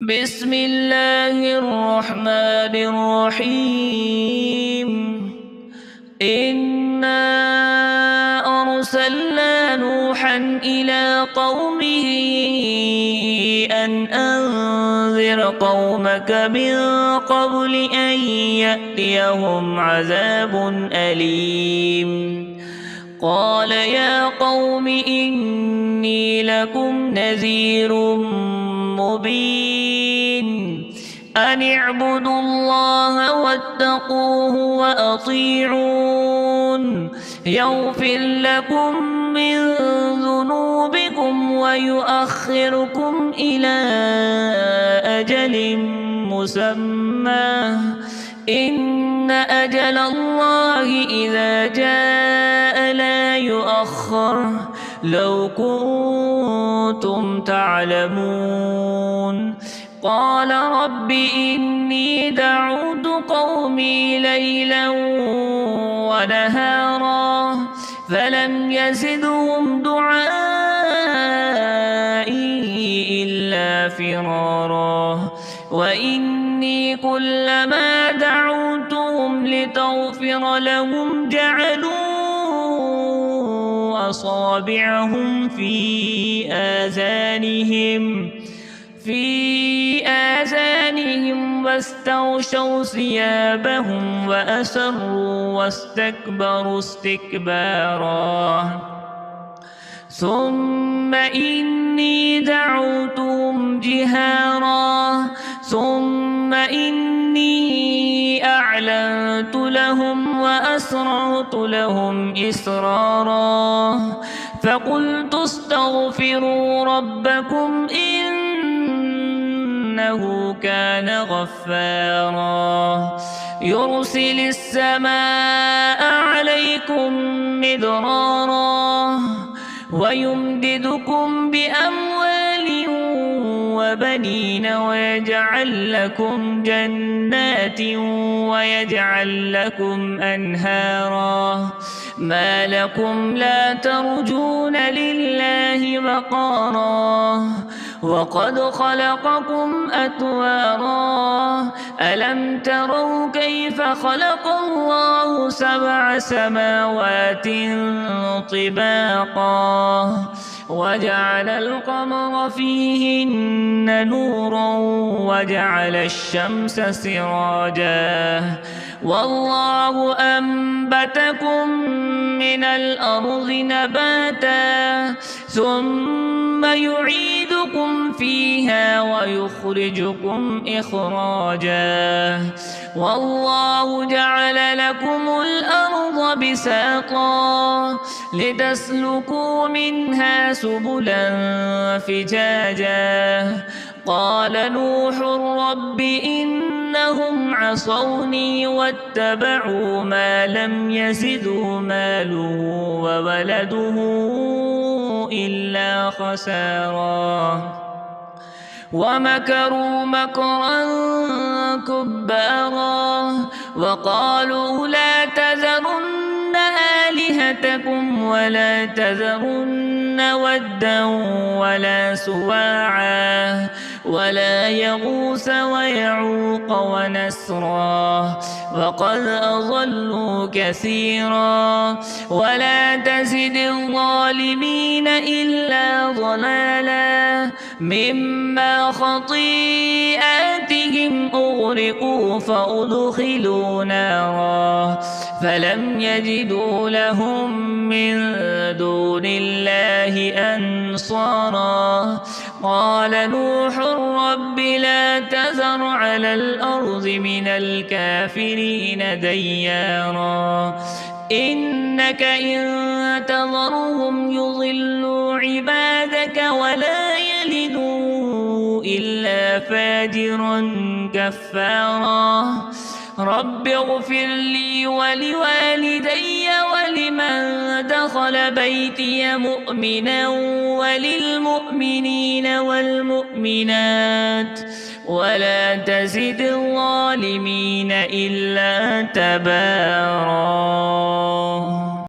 بسم الله الرحمن الرحيم. إنا أرسلنا نوحا إلى قومه أن أنذر قومك من قبل أن يأتيهم عذاب أليم. قال يا قوم إني لكم نذير مبين أن اعبدوا الله واتقوه وأطيعون يغفر لكم من ذنوبكم ويؤخركم إلى أجل مسمى إن أجل الله إذا جاء لا يؤخر لو كنتم تعلمون. قال رب إني دعوت قومي ليلا ونهارا فلم يزدهم دعائي إلا فرارا وإني كلما دعوتهم لتغفر لهم جعلوا أصابعهم في آذانهم واستغشوا ثيابهم وأسروا واستكبروا استكبارا ثم إني دعوتهم جهارا ثم إني أعلنت لهم وأسررت لهم إسرارا فقلت استغفروا ربكم إنه كان غفارا يرسل السماء عليكم مدرارا ويمددكم بأموال وبنين ويجعل لكم جنات ويجعل لكم أنهارا ما لكم لا ترجون لله وقارا وقد خلقكم أطوارا ألم تروا كيف خلق الله 7 سماوات طباقا وجعل القمر فيهن نورا وجعل الشمس سراجا والله أنبتكم من الأرض نباتا ثم يعيدكم فيها ويخرجكم إخراجا والله جعل لكم الأرض بساطا لتسلكوا منها سبلا فجاجا قال نوح رب إنهم عصوني واتبعوا ما لم يزده ماله وولده إلا خسارا ومكروا مكرا كبارا وقالوا لا تذرن آلهتكم ولا تذرن ودا ولا سواعا ولا يغوث ويعوق ونسرا وقد أضلوا كثيرا ولا تزد الظالمين إلا ضلالا مما خطيئاتهم أغرقوا فأدخلوا نارا فلم يجدوا لهم من دون الله أنصارا قال نوح رب لا تذر على الأرض من الكافرين ديارا إنك إن تذرهم يضلوا عبادك ولا يلدوا إلا فاجرا كفارا رب اغفر لي ولوالدي ولمن دخل بيتي مؤمنا وللمؤمنين والمؤمنات ولا تزد الظالمين إلا تبارا.